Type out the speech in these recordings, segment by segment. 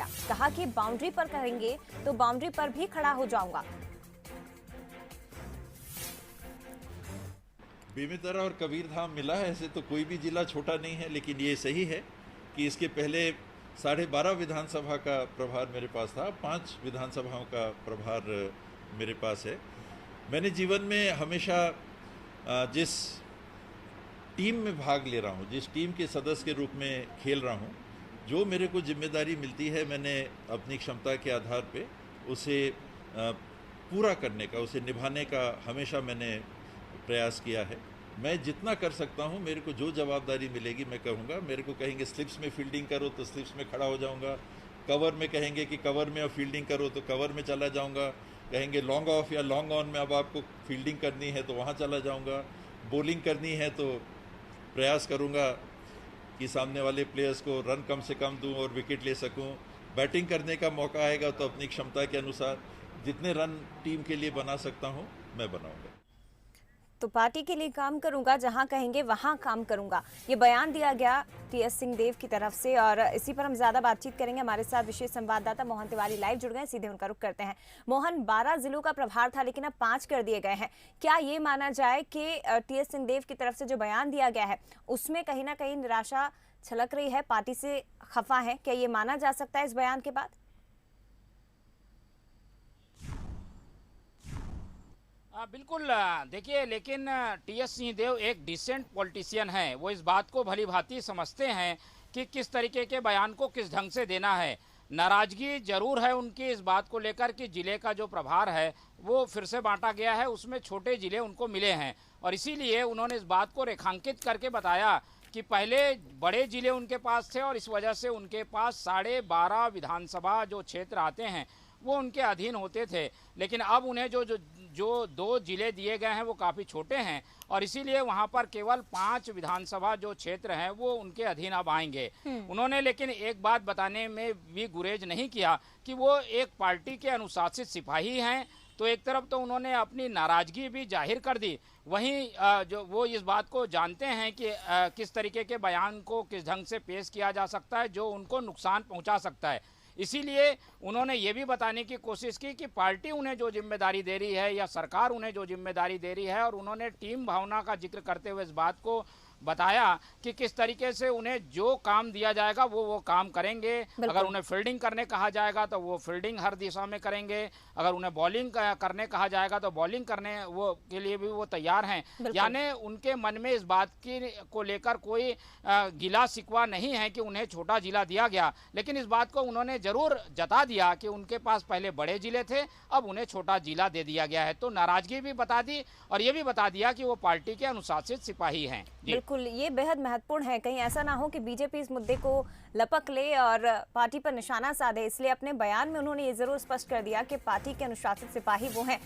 दिया, कहा कि बाउंड्री पर करेंगे तो बाउंड्री पर भी खड़ा हो जाऊंगा। बेमेतरा और कबीरधाम मिला है, ऐसे तो कोई भी जिला छोटा नहीं है, लेकिन ये सही है कि इसके पहले 12.5 विधानसभा का प्रभार मेरे पास था, 5 विधानसभाओं का प्रभार मेरे पास है। मैंने जीवन में हमेशा जिस टीम में भाग ले रहा हूँ, जिस टीम के सदस्य के रूप में खेल रहा हूँ, जो मेरे को जिम्मेदारी मिलती है, मैंने अपनी क्षमता के आधार पे उसे पूरा करने का, उसे निभाने का हमेशा मैंने प्रयास किया है। मैं जितना कर सकता हूं, मेरे को जो जवाबदारी मिलेगी मैं कहूँगा। मेरे को कहेंगे स्लिप्स में फील्डिंग करो तो स्लिप्स में खड़ा हो जाऊंगा, कवर में कहेंगे कि कवर में अब फील्डिंग करो तो कवर में चला जाऊंगा, कहेंगे लॉन्ग ऑफ या लॉन्ग ऑन में अब आपको फील्डिंग करनी है तो वहाँ चला जाऊंगा, बॉलिंग करनी है तो प्रयास करूँगा कि सामने वाले प्लेयर्स को रन कम से कम दूँ और विकेट ले सकूँ। बैटिंग करने का मौका आएगा तो अपनी क्षमता के अनुसार जितने रन टीम के लिए बना सकता हूँ मैं बनाऊँगा। तो पार्टी के लिए काम करूंगा, जहां कहेंगे वहां काम करूंगा, ये बयान दिया गया टीएस सिंहदेव की तरफ से। और इसी पर हम ज्यादा बातचीत करेंगे। हमारे साथ विशेष संवाददाता मोहन तिवारी लाइव जुड़ गए, सीधे उनका रुख करते हैं। मोहन, 12 जिलों का प्रभार था लेकिन अब 5 कर दिए गए हैं। क्या ये माना जाए कि टीएस सिंहदेव की तरफ से जो बयान दिया गया है उसमें कहीं ना कहीं निराशा छलक रही है, पार्टी से खफा है? क्या ये माना जा सकता है इस बयान के बाद? बिल्कुल। देखिए, लेकिन टीएस सिंहदेव एक डिसेंट पॉलिटिशियन हैं। वो इस बात को भली भांति समझते हैं कि किस तरीके के बयान को किस ढंग से देना है। नाराजगी जरूर है उनकी इस बात को लेकर कि जिले का जो प्रभार है वो फिर से बांटा गया है, उसमें छोटे जिले उनको मिले हैं, और इसीलिए उन्होंने इस बात को रेखांकित करके बताया कि पहले बड़े जिले उनके पास थे और इस वजह से उनके पास 12.5 विधानसभा जो क्षेत्र आते हैं वो उनके अधीन होते थे, लेकिन अब उन्हें जो 2 जिले दिए गए हैं वो काफ़ी छोटे हैं और इसीलिए वहाँ पर केवल 5 विधानसभा जो क्षेत्र हैं वो उनके अधीन अब आएंगे। उन्होंने लेकिन एक बात बताने में भी गुरेज नहीं किया कि वो एक पार्टी के अनुशासित सिपाही हैं, तो एक तरफ तो उन्होंने अपनी नाराज़गी भी जाहिर कर दी, वहीं जो वो इस बात को जानते हैं कि किस तरीके के बयान को किस ढंग से पेश किया जा सकता है जो उनको नुकसान पहुँचा सकता है। इसीलिए उन्होंने ये भी बताने की कोशिश की कि पार्टी उन्हें जो जिम्मेदारी दे रही है या सरकार उन्हें जो जिम्मेदारी दे रही है, और उन्होंने टीम भावना का जिक्र करते हुए इस बात को बताया कि किस तरीके से उन्हें जो काम दिया जाएगा वो काम करेंगे। अगर उन्हें फील्डिंग करने कहा जाएगा तो वो फील्डिंग हर दिशा में करेंगे, अगर उन्हें बॉलिंग करने कहा जाएगा तो बॉलिंग करने वो के लिए भी वो तैयार हैं। यानी उनके मन में इस बात की को लेकर कोई गिला शिकवा नहीं है कि उन्हें छोटा जिला दिया गया, लेकिन इस बात को उन्होंने जरूर जता दिया कि उनके पास पहले बड़े जिले थे, अब उन्हें छोटा जिला दे दिया गया है। तो नाराजगी भी बता दी और ये भी बता दिया कि वो पार्टी के अनुशासित सिपाही हैं। बिल्कुल, ये बेहद महत्वपूर्ण है। कहीं ऐसा ना हो कि बीजेपी इस मुद्दे को लपक ले और पार्टी पर निशाना साधे, इसलिए अपने बयान में उन्होंने ये जरूर स्पष्ट कर दिया कि पार्टी के अनुशासित सिपाही वो हैं।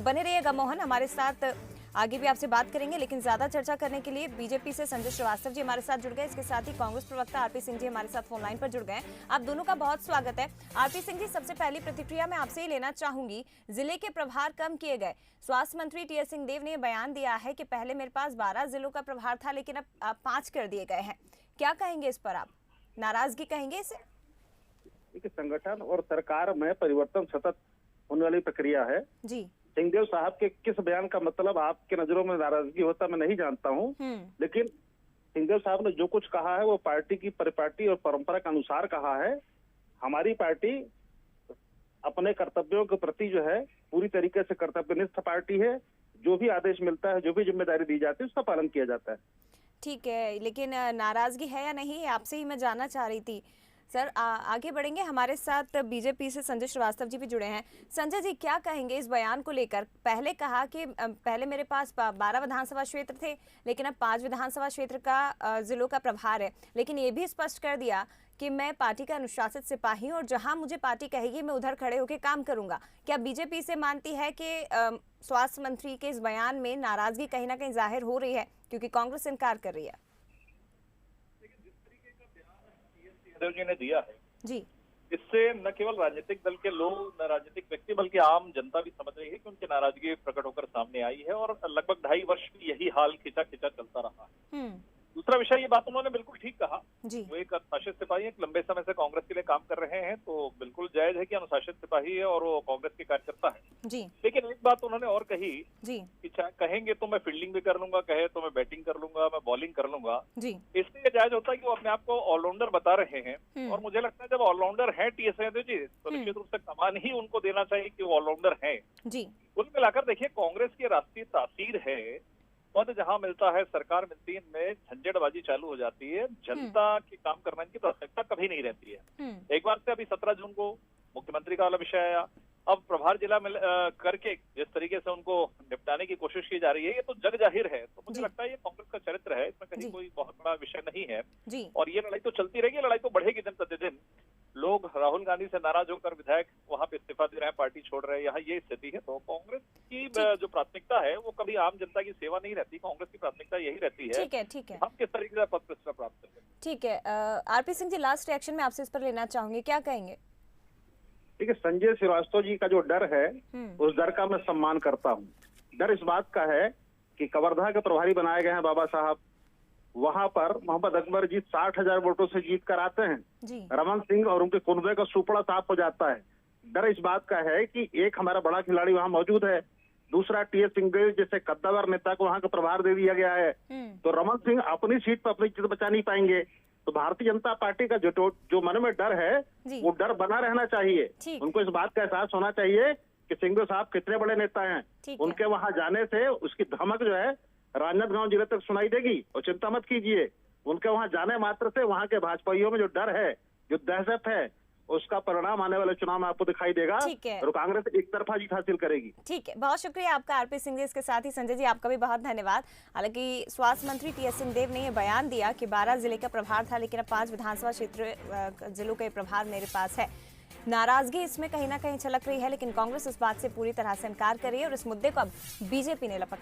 बने रहिएगा मोहन, हमारे साथ आगे भी आपसे बात करेंगे, लेकिन ज्यादा चर्चा करने के लिए बीजेपी से संजय श्रीवास्तव जी हमारे साथ जुड़ गए। इसके साथ ही कांग्रेस प्रवक्ता आरपी सिंह जी हमारे साथ फोन लाइन पर जुड़ गए। आप दोनों का बहुत स्वागत है। आरपी सिंह जी, सबसे पहली प्रतिक्रिया मैं आपसे ही लेना चाहूंगी। जिले के प्रभार कम किए गए, स्वास्थ्य मंत्री टीएस सिंहदेव ने बयान दिया है कि पहले मेरे पास 12 जिलों का प्रभार था लेकिन अब 5 कर दिए गए हैं। क्या कहेंगे इस पर? आप नाराजगी कहेंगे इसे? देखिए, संगठन और सरकार में परिवर्तन सतत होने वाली प्रक्रिया है जी। सिंहदेव साहब के किस बयान का मतलब आपके नजरों में नाराजगी होता मैं नहीं जानता हूं, लेकिन सिंहदेव साहब ने जो कुछ कहा है वो पार्टी की परिपाटी और परंपरा के अनुसार कहा है। हमारी पार्टी अपने कर्तव्यों के प्रति जो है पूरी तरीके से कर्तव्यनिष्ठ पार्टी है। जो भी आदेश मिलता है, जो भी जिम्मेदारी दी जाती है, उसका पालन किया जाता है। ठीक है, लेकिन नाराजगी है या नहीं, आपसे ही मैं जानना चाह रही थी। सर आगे बढ़ेंगे। हमारे साथ बीजेपी से संजय श्रीवास्तव जी भी जुड़े हैं। संजय जी, क्या कहेंगे इस बयान को लेकर? पहले कहा कि पहले मेरे पास 12 विधानसभा क्षेत्र थे लेकिन अब 5 विधानसभा क्षेत्र का जिलों का प्रभार है, लेकिन ये भी स्पष्ट कर दिया कि मैं पार्टी का अनुशासित सिपाही हूँ और जहां मुझे पार्टी कहेगी मैं उधर खड़े होकर काम करूंगा। क्या बीजेपी से मानती है कि स्वास्थ्य मंत्री के इस बयान में नाराजगी कहीं ना कहीं जाहिर हो रही है क्योंकि कांग्रेस इनकार कर रही है? जी ने दिया है जी, इससे न केवल राजनीतिक दल के लोग, न राजनीतिक व्यक्ति, बल्कि आम जनता भी समझ रही है कि उनकी नाराजगी प्रकट होकर सामने आई है और लगभग 2.5 वर्ष यही हाल खिंचा खिंचा चलता रहा है। दूसरा विषय, ये बात उन्होंने बिल्कुल ठीक कहा। जी। वो एक अनुशासित सिपाही, एक लंबे समय से कांग्रेस के लिए काम कर रहे हैं, तो बिल्कुल जायज है कि अनुशासित सिपाही है और वो कांग्रेस के कार्यकर्ता है। जी। लेकिन एक बात उन्होंने और कही जी। कि चाहे कहेंगे तो मैं फील्डिंग भी कर लूंगा, कहे तो मैं बैटिंग कर लूंगा, मैं बॉलिंग कर लूंगा। जी। इससे ये जायज होता है कि वो अपने आप को ऑलराउंडर बता रहे हैं, और मुझे लगता है जब ऑलराउंडर है टीएस यादव जी, तो निश्चित रूप से कमान ही उनको देना चाहिए कि वो ऑलराउंडर है। जी। कुल मिलाकर देखिए, कांग्रेस की राष्ट्रीय तासीर है, पद जहां मिलता है, सरकार मिलती है, इनमें झंझटबाजी चालू हो जाती है, जनता के काम करना इनकी प्राथमिकता कभी नहीं रहती है। एक बार से अभी 17 जून को मुख्यमंत्री का वाला विषय आया, अब प्रभार जिला में करके जिस तरीके से उनको निपटाने की कोशिश की जा रही है, ये तो जग जाहिर है। तो मुझे लगता है ये कांग्रेस का चरित्र है, इसमें कहीं कोई बहुत बड़ा विषय नहीं है। जी। और ये लड़ाई तो चलती रहेगी, लड़ाई तो बढ़ेगी दिन प्रतिदिन। लोग राहुल गांधी से नाराज होकर विधायक वहां पे इस्तीफा दे रहे हैं, पार्टी छोड़ रहे हैं, यहाँ ये स्थिति है। तो कांग्रेस की जो प्राथमिकता है वो कभी आम जनता की सेवा नहीं रहती, कांग्रेस की प्राथमिकता यही रहती है। ठीक है, ठीक है, हम किस तरीके से पद प्रतिष्ठा प्राप्त करें। ठीक है। RP Singh ji, last reaction में आपसे इस पर लेना चाहूंगी, क्या कहेंगे? ठीक है, संजय श्रीवास्तव जी का जो डर है, उस डर का मैं सम्मान करता हूँ। डर इस बात का है कि कवर्धा के प्रभारी बनाए गए हैं बाबा साहब, वहां पर मोहम्मद अकबर जी 60,000 वोटों से जीत कर आते हैं। जी। रमन सिंह और उनके कुनबे का सुपड़ा साफ हो जाता है। डर इस बात का है कि एक हमारा बड़ा खिलाड़ी वहां मौजूद है, दूसरा टीएस सिंहदेव जैसे कद्दावर नेता को वहां का प्रभार दे दिया गया है, तो रमन सिंह अपनी सीट पर अपनी चीज बचा नहीं पाएंगे। तो भारतीय जनता पार्टी का जो मन में डर है, वो डर बना रहना चाहिए। उनको इस बात का एहसास होना चाहिए कि सिंहदेव साहब कितने बड़े नेता हैं। उनके वहां जाने से उसकी धमक जो है राजनांदगांव जिले तक सुनाई देगी। और चिंता मत कीजिए, उनके वहां जाने मात्र से वहां के भाजपाइयों में जो डर है, जो दहशत है, उसका परिणाम आने वाले चुनाव में आपको दिखाई देगा और कांग्रेस एक तरफा जीत हासिल करेगी। ठीक है, बहुत शुक्रिया आपका आरपी सिंह जी। इसके साथ ही संजय जी, आपका भी बहुत धन्यवाद। हालांकि स्वास्थ्य मंत्री टीएस सिंहदेव ने यह बयान दिया कि 12 जिले का प्रभार था, लेकिन अब 5 विधानसभा क्षेत्र जिलों के प्रभार मेरे पास है। नाराजगी इसमें कहीं ना कहीं छलक रही है, लेकिन कांग्रेस इस बात से पूरी तरह से इनकार कर रही है और इस मुद्दे को अब बीजेपी ने लपक